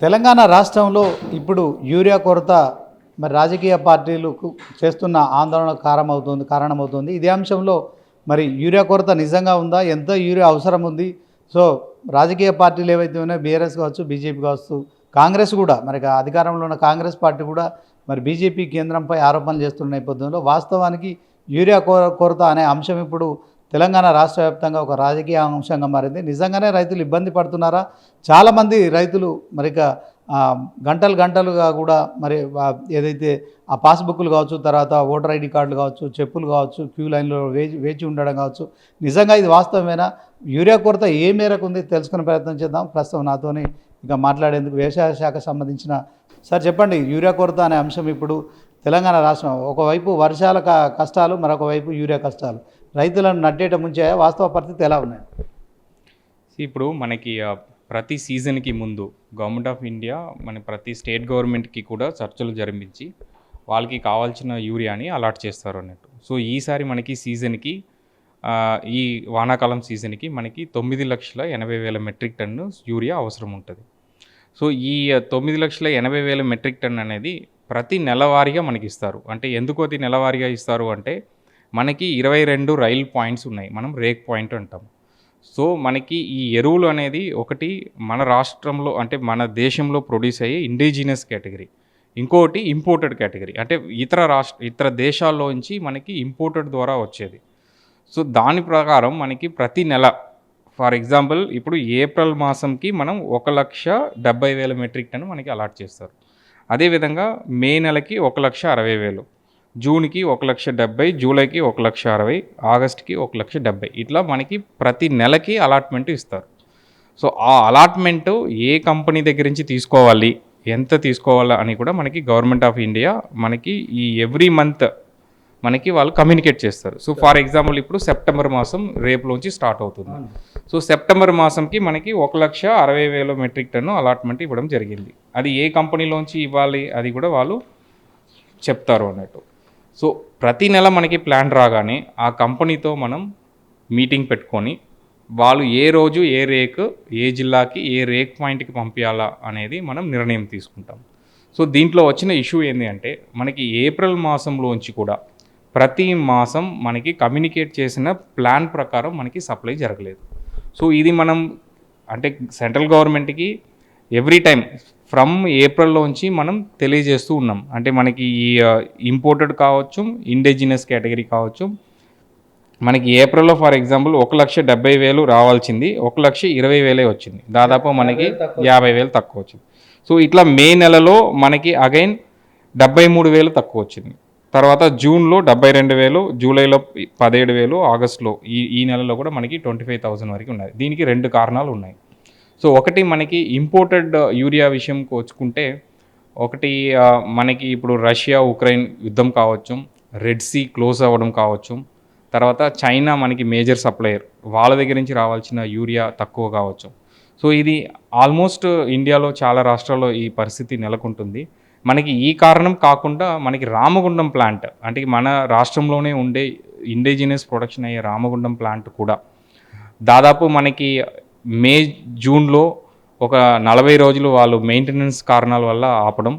తెలంగాణ రాష్ట్రంలో ఇప్పుడు యూరియా కొరత మరి రాజకీయ పార్టీలకు చేస్తున్న ఆందోళన కారణమవుతుంది. ఇదే అంశంలో మరి యూరియా కొరత నిజంగా ఉందా? ఎంత యూరియా అవసరం ఉంది? సో రాజకీయ పార్టీలు ఏవైతే ఉన్నాయో బీఆర్ఎస్ కావచ్చు, బీజేపీ కావచ్చు, కాంగ్రెస్ కూడా మరి అధికారంలో ఉన్న కాంగ్రెస్ పార్టీ కూడా మరి బీజేపీ కేంద్రంపై ఆరోపణలు చేస్తున్న నేపథ్యంలో వాస్తవానికి యూరియా కొరత అనే అంశం ఇప్పుడు తెలంగాణ రాష్ట్ర వ్యాప్తంగా ఒక రాజకీయ అంశంగా మారింది. నిజంగానే రైతులు ఇబ్బంది పడుతున్నారా? చాలామంది రైతులు మరి గంటలుగా కూడా మరి ఏదైతే ఆ పాస్బుక్లు కావచ్చు, తర్వాత ఓటర్ ఐడి కార్డులు కావచ్చు, చెప్పులు కావచ్చు, క్యూ లైన్లో వేచి ఉండడం కావచ్చు. నిజంగా ఇది వాస్తవమేనా? యూరియా కొరత ఏ మేరకు ఉంది తెలుసుకునే ప్రయత్నం చేద్దాం. ప్రస్తుతం నాతోని ఇక మాట్లాడేందుకు వ్యవసాయ శాఖ సంబంధించిన సార్ చెప్పండి. యూరియా కొరత అనే అంశం ఇప్పుడు తెలంగాణ రాష్ట్రం ఒకవైపు వర్షాల కష్టాలు, మరొక వైపు యూరియా కష్టాలు రైతులను నట్టేట ముంచాయా? వాస్తవ పరిస్థితి ఎలా ఉన్నాయి? ఇప్పుడు మనకి ప్రతి సీజన్కి ముందు గవర్నమెంట్ ఆఫ్ ఇండియా మన ప్రతి స్టేట్ గవర్నమెంట్కి కూడా చర్చలు జరిపించి వాళ్ళకి కావాల్సిన యూరియాని అలాట్ చేస్తారు అన్నట్టు. సో ఈసారి మనకి సీజన్కి ఈ వానాకాలం సీజన్కి మనకి 9,80,000 మెట్రిక్ టన్ను యూరియా అవసరం ఉంటుంది. సో ఈ 9,80,000 మెట్రిక్ టన్ అనేది ప్రతి నెలవారీగా మనకి ఇస్తారు. అంటే ఎందుకు అది నెలవారీగా ఇస్తారు అంటే మనకి 22 రైల్ పాయింట్స్ ఉన్నాయి, మనం రేక్ పాయింట్ అంటాం. సో మనకి ఈ ఎరువులు అనేది ఒకటి మన రాష్ట్రంలో అంటే మన దేశంలో ప్రొడ్యూస్ అయ్యే ఇండిజినస్ కేటగిరీ, ఇంకోటి ఇంపోర్టెడ్ కేటగిరీ అంటే ఇతర దేశాల్లోంచి మనకి ఇంపోర్టెడ్ ద్వారా వచ్చేది. సో దాని ప్రకారం మనకి ప్రతి నెల ఫర్ ఎగ్జాంపుల్ ఇప్పుడు ఏప్రిల్ మాసంకి మనం 1,70,000 మెట్రిక్ టన్ మనకి అలాట్ చేస్తారు. అదేవిధంగా మే నెలకి 1,60,000, జూన్కి 1,70,000, జూలైకి 1,60,000, ఆగస్ట్కి 1,70,000 ఇట్లా మనకి ప్రతి నెలకి అలాట్మెంట్ ఇస్తారు. సో ఆ అలాట్మెంటు ఏ కంపెనీ దగ్గర నుంచి తీసుకోవాలి, ఎంత తీసుకోవాలా అని కూడా మనకి గవర్నమెంట్ ఆఫ్ ఇండియా మనకి ఈ ఎవ్రీ మంత్ మనకి వాళ్ళు కమ్యూనికేట్ చేస్తారు. సో ఫర్ ఎగ్జాంపుల్ ఇప్పుడు సెప్టెంబర్ మాసం రేపులోంచి స్టార్ట్ అవుతుంది. సో సెప్టెంబర్ మాసంకి మనకి 1,60,000 మెట్రిక్ టన్ను అలాట్మెంట్ ఇవ్వడం జరిగింది. అది ఏ కంపెనీలోంచి ఇవ్వాలి అది కూడా వాళ్ళు చెప్తారు అన్నట్టు. సో ప్రతి నెల మనకి ప్లాన్ రాగానే ఆ కంపెనీతో మనం మీటింగ్ పెట్టుకొని వాళ్ళు ఏ రోజు ఏ రేక్ ఏ జిల్లాకి ఏ రేక్ పాయింట్కి పంపించాలా అనేది మనం నిర్ణయం తీసుకుంటాం. సో దీంట్లో వచ్చిన ఇష్యూ ఏంటి అంటే మనకి ఏప్రిల్ మాసంలోంచి కూడా ప్రతి మాసం మనకి కమ్యూనికేట్ చేసిన ప్లాన్ ప్రకారం మనకి సప్లై జరగలేదు. సో ఇది మనం అంటే సెంట్రల్ గవర్నమెంట్కి ఎవ్రీ టైం ఫ్రమ్ ఏప్రిల్లోంచి మనం తెలియజేస్తూ ఉన్నాం. అంటే మనకి ఈ ఇంపోర్టెడ్ కావచ్చు, ఇండిజినస్ కేటగిరీ కావచ్చు, మనకి ఏప్రిల్లో ఫర్ ఎగ్జాంపుల్ 1,70,000 రావాల్సింది 1,20,000 వచ్చింది, దాదాపు మనకి 50,000 తక్కువ వచ్చింది. సో ఇట్లా మే నెలలో మనకి అగైన్ 73,000 తక్కువ వచ్చింది. తర్వాత జూన్లో 72,000, జూలైలో 17,000, ఆగస్టులో ఈ నెలలో కూడా మనకి 25,000 వరకు ఉన్నాయి. దీనికి 2 కారణాలు ఉన్నాయి. సో ఒకటి మనకి ఇంపోర్టెడ్ యూరియా విషయంకి వచ్చుకుంటే ఒకటి మనకి ఇప్పుడు రష్యా ఉక్రెయిన్ యుద్ధం కావచ్చు, రెడ్ సీ క్లోజ్ అవ్వడం కావచ్చు, తర్వాత చైనా మనకి మేజర్ సప్లయర్, వాళ్ళ దగ్గర నుంచి రావాల్సిన యూరియా తక్కువ కావచ్చు. సో ఇది ఆల్మోస్ట్ ఇండియాలో చాలా రాష్ట్రాల్లో ఈ పరిస్థితి నెలకొంటుంది. మనకి ఈ కారణం కాకుండా మనకి రామగుండం ప్లాంట్ అంటే మన రాష్ట్రంలోనే ఉండే ఇండిజినస్ ప్రొడక్షన్ అయ్యే రామగుండం ప్లాంట్ కూడా దాదాపు మనకి మే జూన్లో ఒక 40 రోజులు వాళ్ళు మెయింటెనెన్స్ కారణాల వల్ల ఆపడం,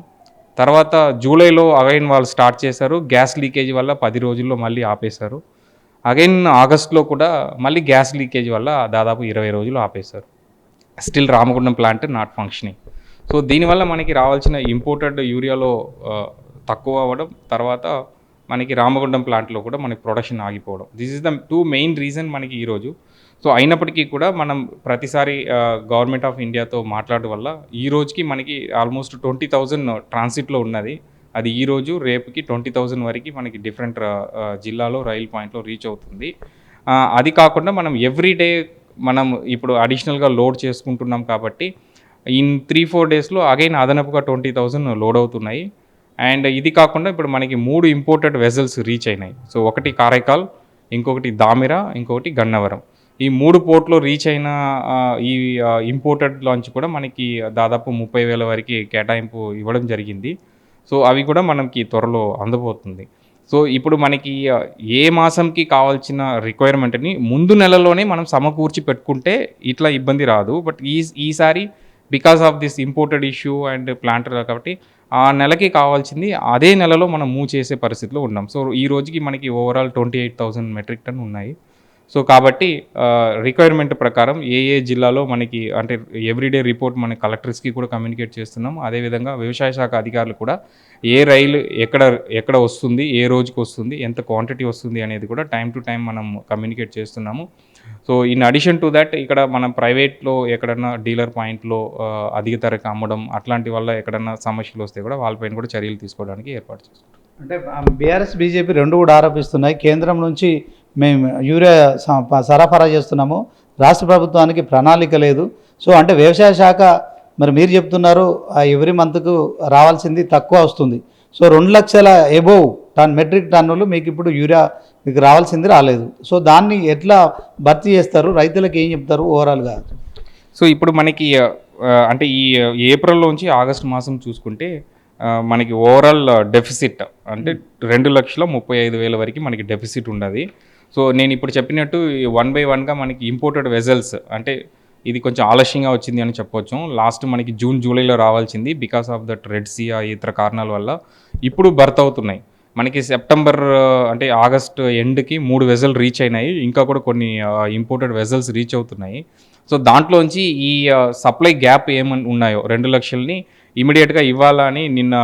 తర్వాత జూలైలో అగైన్ వాళ్ళు స్టార్ట్ చేశారు, గ్యాస్ లీకేజ్ వల్ల 10 రోజుల్లో మళ్ళీ ఆపేశారు. అగైన్ ఆగస్టులో కూడా మళ్ళీ గ్యాస్ లీకేజ్ వల్ల దాదాపు 20 రోజులు ఆపేశారు. Still Ramagundam plant not functioning. So దీనివల్ల మనకి రావాల్సిన ఇంపోర్టెడ్ యూరియాలో తక్కువ అవ్వడం, తర్వాత మనకి రామగుండం ప్లాంట్లో కూడా మనకి ప్రొడక్షన్ ఆగిపోవడం. This is the 2 main reason మనకి ఈరోజు. సో అయినప్పటికీ కూడా మనం ప్రతిసారి గవర్నమెంట్ ఆఫ్ ఇండియాతో మాట్లాడడం వల్ల ఈ రోజుకి మనకి ఆల్మోస్ట్ 20,000 ట్రాన్సిట్లో ఉన్నది. అది ఈరోజు రేపుకి 20,000 వరకు మనకి డిఫరెంట్ జిల్లాలో రైల్ పాయింట్లో రీచ్ అవుతుంది. అది కాకుండా మనం ఎవ్రీడే మనం ఇప్పుడు అడిషనల్గా లోడ్ చేసుకుంటున్నాం కాబట్టి ఇన్ 3-4 డేస్లో అగైన్ అదనపుగా 20,000 లోడ్ అవుతున్నాయి. అండ్ ఇది కాకుండా ఇప్పుడు మనకి 3 ఇంపోర్టెడ్ వెజల్స్ రీచ్ అయినాయి. సో ఒకటి కారైకాల్, ఇంకొకటి దామిరా, ఇంకొకటి గన్నవరం. ఈ 3 పోర్ట్లో రీచ్ అయిన ఈ ఇంపోర్టెడ్ లాంచ్ కూడా మనకి దాదాపు 30,000 వరకు కేటాయింపు ఇవ్వడం జరిగింది. సో అవి కూడా మనకి త్వరలో అందబోతుంది. సో ఇప్పుడు మనకి ఏ మాసంకి కావాల్సిన రిక్వైర్మెంట్ని ముందు నెలలోనే మనం సమకూర్చి పెట్టుకుంటే ఇట్లా ఇబ్బంది రాదు. బట్ ఈసారి because of this imported issue and planter కాబట్టి ఆ నెలకి కావాల్సింది అదే నెలలో మనం మూవ్ చేసే పరిస్థితిలో ఉన్నాం. సో ఈ రోజుకి మనకి ఓవరాల్ 28,000 మెట్రిక్ టన్ ఉన్నాయి. సో కాబట్టి రిక్వైర్మెంట్ ప్రకారం ఏ ఏ జిల్లాలో మనకి అంటే ఎవ్రీడే రిపోర్ట్ మన కలెక్టర్స్కి కూడా కమ్యూనికేట్ చేస్తున్నాం. అదేవిధంగా వ్యవసాయ శాఖ అధికారులు కూడా ఏ రైలు ఎక్కడ వస్తుంది, ఏ రోజుకి వస్తుంది, ఎంత క్వాంటిటీ వస్తుంది అనేది కూడా టైం టు టైం మనం కమ్యూనికేట్ చేస్తున్నాము. So in addition to that ఇక్కడ మనం ప్రైవేట్లో ఎక్కడన్నా డీలర్ పాయింట్లో అధిక ధరకు అమ్మడం అట్లాంటి వల్ల ఎక్కడన్నా సమస్యలు వస్తే కూడా వాళ్ళపైన కూడా చర్యలు తీసుకోవడానికి ఏర్పాటు చేస్తున్నాం. అంటే బీఆర్ఎస్ బీజేపీ రెండు కూడా ఆరోపిస్తున్నాయి, కేంద్రం నుంచి మేము యూరియా సరఫరా చేస్తున్నాము, రాష్ట్ర ప్రభుత్వానికి ప్రణాళిక లేదు. సో అంటే వ్యవసాయ శాఖ మరి మీరు చెప్తున్నారు ఎవ్రీ మంత్కు రావాల్సింది తక్కువ వస్తుంది. సో 2 లక్షల ఎబోవ్ మెట్రిక్ టన్నులు మీకు ఇప్పుడు యూరియా మీకు రావాల్సింది రాలేదు. సో దాన్ని ఎట్లా భర్తీ చేస్తారు, రైతులకు ఏం చెప్తారు ఓవరాల్గా? సో ఇప్పుడు మనకి అంటే ఈ ఏప్రిల్లోంచి ఆగస్టు మాసం చూసుకుంటే మనకి ఓవరాల్ డెఫిసిట్ అంటే 2,35,000 వరకు మనకి డెఫిసిట్ ఉన్నది. సో నేను ఇప్పుడు చెప్పినట్టు 1 by 1గా మనకి ఇంపోర్టెడ్ వెజల్స్ అంటే ఇది కొంచెం ఆలస్యంగా వచ్చింది అని చెప్పొచ్చు. లాస్ట్ మనకి జూన్ జూలైలో రావాల్సింది because of that Red Sea ఇతర కారణాల వల్ల ఇప్పుడు బర్త్ అవుతున్నాయి. మనకి సెప్టెంబర్ అంటే ఆగస్ట్ ఎండ్కి 3 వెజల్ రీచ్ అయినాయి, ఇంకా కూడా కొన్ని ఇంపోర్టెడ్ వెజల్స్ రీచ్ అవుతున్నాయి. సో దాంట్లోంచి ఈ సప్లై గ్యాప్ ఏమని ఉన్నాయో 2 లక్షలని ఇమీడియట్గా ఇవ్వాలని నిన్న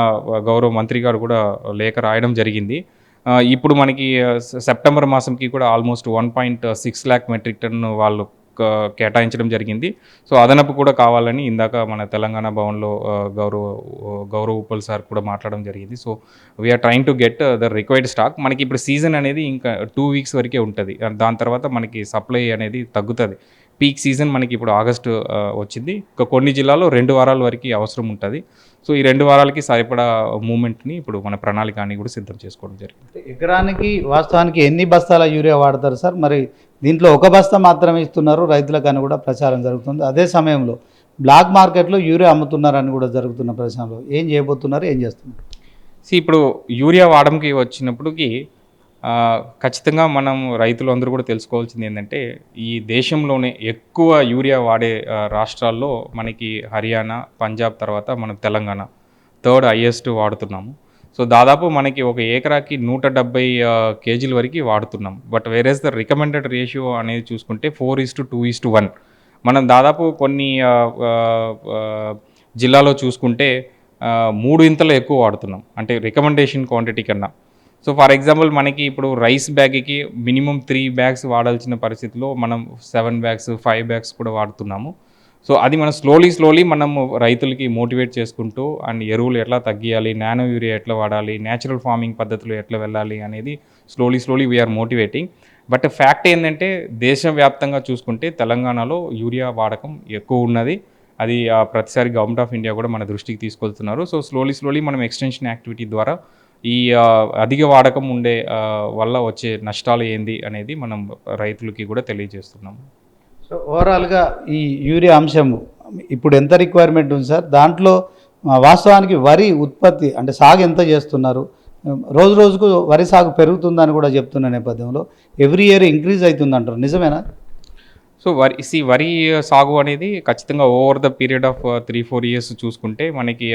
గౌరవ మంత్రి గారు కూడా లేఖ రాయడం జరిగింది. ఇప్పుడు మనకి సెప్టెంబర్ మాసంకి కూడా ఆల్మోస్ట్ 1.6 lakh మెట్రిక్ టన్ వాళ్ళు కేటాయించడం జరిగింది. సో అదనపు కూడా కావాలని ఇందాక మన తెలంగాణ భవన్లో గౌరవ్ ఉప్పల్ సార్ కూడా మాట్లాడడం జరిగింది. So we are trying to get the required stock. మనకి ఇప్పుడు సీజన్ అనేది ఇంకా 2 weeks వరకే ఉంటుంది, దాని తర్వాత మనకి సప్లై అనేది తగ్గుతుంది. పీక్ సీజన్ మనకి ఇప్పుడు ఆగస్టు వచ్చింది, ఇంకా కొన్ని జిల్లాలో 2 వారాల వరకు అవసరం ఉంటుంది. సో ఈ 2 వారాలకి సరిపడా మూమెంట్ని ఇప్పుడు మన ప్రణాళికని కూడా సిద్ధం చేసుకోవడం జరిగింది. ఎకరానికి వాస్తవానికి ఎన్ని బస్తాల యూరియా వాడతారు సార్? మరి దీంట్లో 1 బస్తా మాత్రమే ఇస్తున్నారు రైతులకని కూడా ప్రచారం జరుగుతుంది. అదే సమయంలో బ్లాక్ మార్కెట్లో యూరియా అమ్ముతున్నారని కూడా జరుగుతున్న ప్రచారంలో ఏం చేయబోతున్నారు, ఏం చేస్తున్నారు? ఇప్పుడు యూరియా వాడడంకి వచ్చినప్పటికి ఖచ్చితంగా మనం రైతులు అందరూ కూడా తెలుసుకోవాల్సింది ఏంటంటే ఈ దేశంలోనే ఎక్కువ యూరియా వాడే రాష్ట్రాల్లో మనకి హర్యానా, పంజాబ్ తర్వాత మనం తెలంగాణ 3rd హైయెస్ట్ వాడుతున్నాము. సో దాదాపు మనకి ఒక ఏకరాకి 170 kgs వరకు వాడుతున్నాం. But whereas the recommended ratio అనేది చూసుకుంటే 4:2:1. మనం దాదాపు కొన్ని జిల్లాలో చూసుకుంటే 3 ఇంతలో ఎక్కువ వాడుతున్నాం, అంటే రికమెండేషన్ క్వాంటిటీ కన్నా. సో ఫర్ ఎగ్జాంపుల్ మనకి ఇప్పుడు రైస్ బ్యాగ్కి మినిమం 3 bags వాడాల్సిన పరిస్థితిలో మనం 7 bags 5 bags కూడా వాడుతున్నాము. సో అది మనం స్లోలీ మనం రైతులకి మోటివేట్ చేసుకుంటూ అండ్ ఎరువులు ఎట్లా తగ్గియాలి, నానో యూరియా ఎట్లా వాడాలి, న్యాచురల్ ఫార్మింగ్ పద్ధతులు ఎట్లా వెళ్ళాలి అనేది slowly we are motivating. But fact ఏంటంటే దేశవ్యాప్తంగా చూసుకుంటే తెలంగాణలో యూరియా వాడకం ఎక్కువ ఉన్నది. అది ప్రతిసారి గవర్నమెంట్ ఆఫ్ ఇండియా కూడా మన దృష్టికి తీసుకెళ్తున్నారు. సో స్లోలీ మనం ఎక్స్టెన్షన్ యాక్టివిటీ ద్వారా ఈ అధిక వాడకం ఉండే వల్ల వచ్చే నష్టాలు ఏంది అనేది మనం రైతులకి కూడా తెలియజేస్తున్నాము. సో ఓవరాల్గా ఈ యూరియా అంశం ఇప్పుడు ఎంత రిక్వైర్మెంట్ ఉంది సార్? దాంట్లో వాస్తవానికి వరి ఉత్పత్తి అంటే సాగు ఎంత చేస్తున్నారు? రోజుకు వరి సాగు పెరుగుతుందని కూడా చెప్తున్న నేపథ్యంలో ఎవ్రీ ఇయర్ ఇంక్రీజ్ అవుతుంది అంటారు, నిజమేనా? సో వరి సాగు అనేది ఖచ్చితంగా over the period of 3-4 years చూసుకుంటే మనకి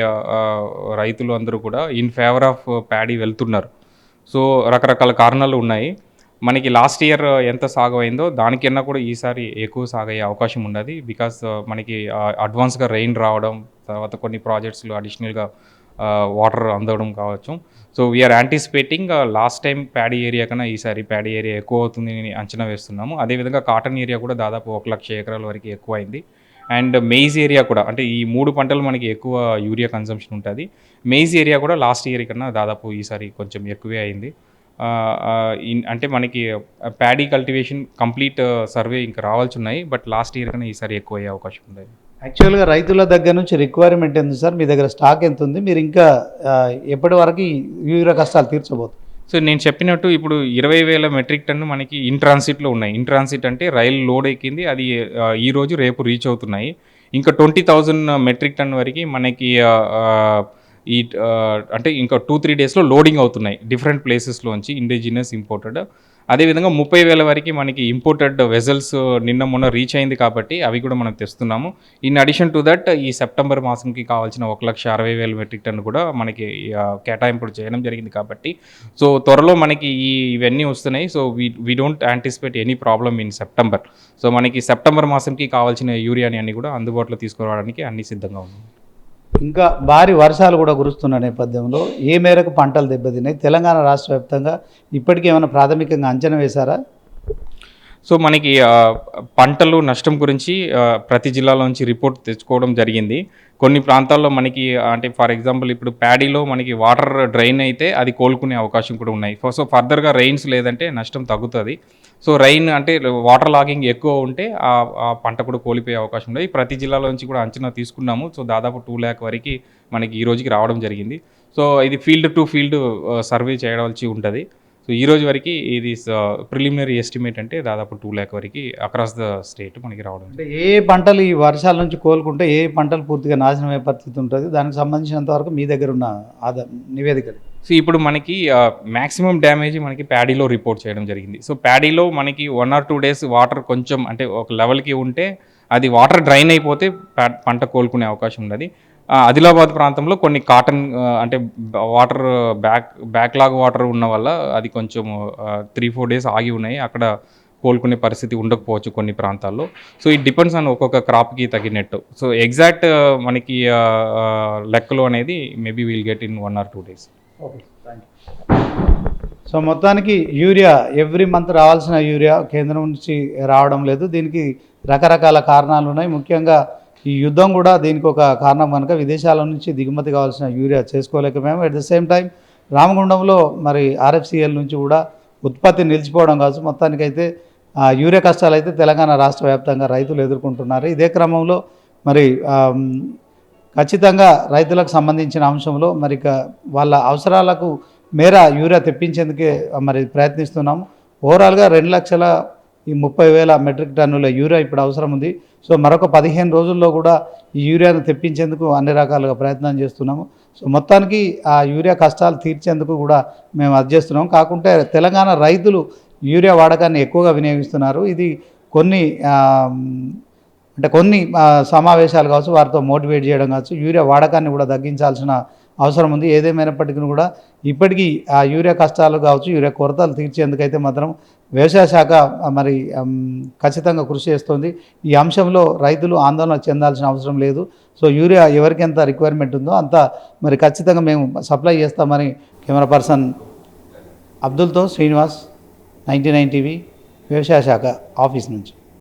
రైతులు అందరూ కూడా ఇన్ ఫేవర్ ఆఫ్ ప్యాడీ వెళ్తున్నారు. సో రకరకాల కారణాలు ఉన్నాయి. మనకి లాస్ట్ ఇయర్ ఎంత సాగు అయిందో దానికన్నా కూడా ఈసారి ఎక్కువ సాగయ్యే అవకాశం ఉన్నది. బికాస్ మనకి అడ్వాన్స్గా రెయిన్ రావడం, తర్వాత కొన్ని ప్రాజెక్ట్స్లో అడిషనల్గా వాటర్ అందడం కావచ్చు. So we are anticipating last time paddy area కన్నా ఈసారి ప్యాడీ ఏరియా ఎక్కువ అవుతుందని అంచనా వేస్తున్నాము. అదేవిధంగా కాటన్ ఏరియా కూడా దాదాపు 1,00,000 acres వరకు ఎక్కువ అయింది. అండ్ మెయిజ్ ఏరియా కూడా అంటే ఈ 3 పంటలు మనకి ఎక్కువ యూరియా కన్సంప్షన్ ఉంటుంది. మెయిజ్ ఏరియా కూడా లాస్ట్ ఇయర్ కన్నా దాదాపు ఈసారి కొంచెం ఎక్కువే అయింది. అంటే మనకి ప్యాడీ కల్టివేషన్ కంప్లీట్ సర్వే ఇంకా రావాల్సి ఉన్నాయి, బట్ లాస్ట్ ఇయర్ కన్నా ఈసారి ఎక్కువ అయ్యే అవకాశం ఉంది. యాక్చువల్గా రైతుల దగ్గర నుంచి రిక్వైర్మెంట్ ఎంత సార్? మీ దగ్గర స్టాక్ ఎంత ఉంది? మీరు ఇంకా ఎప్పటి వరకు యూరియా కష్టాలు తీర్చబోతుంది? సో నేను చెప్పినట్టు ఇప్పుడు 20,000 మెట్రిక్ టన్ను మనకి ఇన్ ట్రాన్సిట్లో ఉన్నాయి. ఇన్ ట్రాన్సిట్ అంటే రైలు లోడ్ ఎక్కింది, అది ఈరోజు రేపు రీచ్ అవుతున్నాయి. ఇంకా 20,000 మెట్రిక్ టన్ వరకు మనకి ఈ అంటే ఇంకా 2-3 daysలో లోడింగ్ అవుతున్నాయి డిఫరెంట్ ప్లేసెస్లోంచి ఇండిజినస్ ఇంపోర్టెడ్. అదేవిధంగా 30,000 వరకు మనకి ఇంపోర్టెడ్ వెజల్స్ నిన్న మొన్న రీచ్ అయింది కాబట్టి అవి కూడా మనం తెస్తున్నాము. ఇన్ అడిషన్ టు దట్ ఈ సెప్టెంబర్ మాసంకి కావాల్సిన 1,60,000 మెట్రిక్ టన్ కూడా మనకి కేటాయింపులు చేయడం జరిగింది కాబట్టి సో త్వరలో మనకి ఇవన్నీ వస్తున్నాయి. So we don't anticipate any problem in September. So మనకి సెప్టెంబర్ మాసంకి కావాల్సిన యూరియాని అన్ని కూడా అందుబాటులో తీసుకురావడానికి అన్ని సిద్ధంగా ఉన్నాయి. ఇంకా భారీ వర్షాలు కూడా కురుస్తున్న నేపథ్యంలో ఏ మేరకు పంటలు దెబ్బతిన్నాయి? తెలంగాణ రాష్ట్ర వ్యాప్తంగా ఇప్పటికీ ఏమైనా ప్రాథమికంగా అంచనా వేశారా? సో మనకి పంటలు నష్టం గురించి ప్రతి జిల్లాలో నుంచి రిపోర్ట్ తెచ్చుకోవడం జరిగింది. కొన్ని ప్రాంతాల్లో మనకి అంటే ఫర్ ఎగ్జాంపుల్ ఇప్పుడు ప్యాడీలో మనకి వాటర్ డ్రైన్ అయితే అది కోలుకునే అవకాశం కూడా ఉన్నాయి. సో ఫర్దర్గా రెయిన్స్ లేదంటే నష్టం తగ్గుతుంది. సో రెయిన్ అంటే వాటర్ లాగింగ్ ఎక్కువ ఉంటే ఆ పంట కూడా కోల్పోయే అవకాశం ఉంది. ప్రతి జిల్లాలో నుంచి కూడా అంచనా తీసుకున్నాము. సో దాదాపు 2 lakh వరకు మనకి ఈ రోజుకి రావడం జరిగింది. సో ఇది ఫీల్డ్ టు ఫీల్డ్ సర్వే చేయవలసి ఉంటుంది. సో ఈ రోజు వరకు ఇది ప్రిలిమినరీ ఎస్టిమేట్ అంటే దాదాపు 2 lakh వరకు అక్రాస్ ద స్టేట్ మనకి రావడం. అంటే ఏ పంటలు ఈ వర్షాల నుంచి కోలుకుంటే ఏ పంటలు పూర్తిగా నాశనం అయ్యే పరిస్థితి ఉంటుంది? దానికి సంబంధించినంత వరకు మీ దగ్గర ఉన్న నివేదికలు. సో ఇప్పుడు మనకి మ్యాక్సిమం డ్యామేజ్ మనకి ప్యాడీలో రిపోర్ట్ చేయడం జరిగింది. సో ప్యాడీలో మనకి 1 or 2 days వాటర్ కొంచెం అంటే ఒక లెవెల్కి ఉంటే అది వాటర్ డ్రైన్ అయిపోతే పంట కోలుకునే అవకాశం ఉన్నది. ఆదిలాబాద్ ప్రాంతంలో కొన్ని కాటన్ అంటే వాటర్ బ్యాక్లాగ్ వాటర్ ఉన్న వల్ల అది కొంచెం 3-4 days ఆగి ఉన్నాయి. అక్కడ కోలుకునే పరిస్థితి ఉండకపోవచ్చు కొన్ని ప్రాంతాల్లో. సో ఇట్ డిపెండ్స్ ఆన్ ఒక్కొక్క క్రాప్కి తగినట్టు. సో ఎగ్జాక్ట్ మనకి లెక్కలు అనేది maybe will get in 1 or 2 days. Okay, thank you. So మొత్తానికి యూరియా ఎవ్రీ మంత్ రావాల్సిన యూరియా కేంద్రం నుంచి రావడం లేదు. దీనికి రకరకాల కారణాలు ఉన్నాయి. ముఖ్యంగా ఈ యుద్ధం కూడా దీనికి ఒక కారణం కనుక విదేశాల నుంచి దిగుమతి కావాల్సిన యూరియా చేసుకోలేకపోయాము. అట్ ద సేమ్ టైం రామగుండంలో మరి ఆర్ఎఫ్సిఎల్ నుంచి కూడా ఉత్పత్తి నిలిచిపోవడం కావచ్చు. మొత్తానికైతే యూరియా కష్టాలు అయితే తెలంగాణ రాష్ట్ర వ్యాప్తంగా రైతులు ఎదుర్కొంటున్నారు. ఇదే క్రమంలో మరి ఖచ్చితంగా రైతులకు సంబంధించిన అంశంలో మరి వాళ్ళ అవసరాలకు మేర యూరియా తెప్పించేందుకే మరి ప్రయత్నిస్తున్నాము. ఓవరాల్గా 2,30,000 మెట్రిక్ టన్నుల యూరియా ఇప్పుడు అవసరం ఉంది. సో మరొక 15 రోజుల్లో కూడా ఈ యూరియాను తెప్పించేందుకు అన్ని రకాలుగా ప్రయత్నం చేస్తున్నాము. సో మొత్తానికి ఆ యూరియా కష్టాలు తీర్చేందుకు కూడా మేము అది చేస్తున్నాము. కాకుంటే తెలంగాణ రైతులు యూరియా వాడకాన్ని ఎక్కువగా వినియోగిస్తున్నారు. ఇది కొన్ని సమావేశాలు కావచ్చు, వారితో మోటివేట్ చేయడం కావచ్చు, యూరియా వాడకాన్ని కూడా తగ్గించాల్సిన అవసరం ఉంది. ఏదేమైనప్పటికీ కూడా ఇప్పటికీ ఆ యూరియా కష్టాలు కావచ్చు, యూరియా కొరతలు తీర్చేందుకైతే మాత్రం వ్యవసాయ శాఖ మరి ఖచ్చితంగా కృషి చేస్తుంది. ఈ అంశంలో రైతులు ఆందోళన చెందాల్సిన అవసరం లేదు. సో యూరియా ఎవరికి ఎంత రిక్వైర్మెంట్ ఉందో అంత మరి ఖచ్చితంగా మేము సప్లై చేస్తామని కెమెరా పర్సన్ అబ్దుల్తో శ్రీనివాస్, 99 టీవీ వ్యవసాయ శాఖ ఆఫీస్ నుంచి.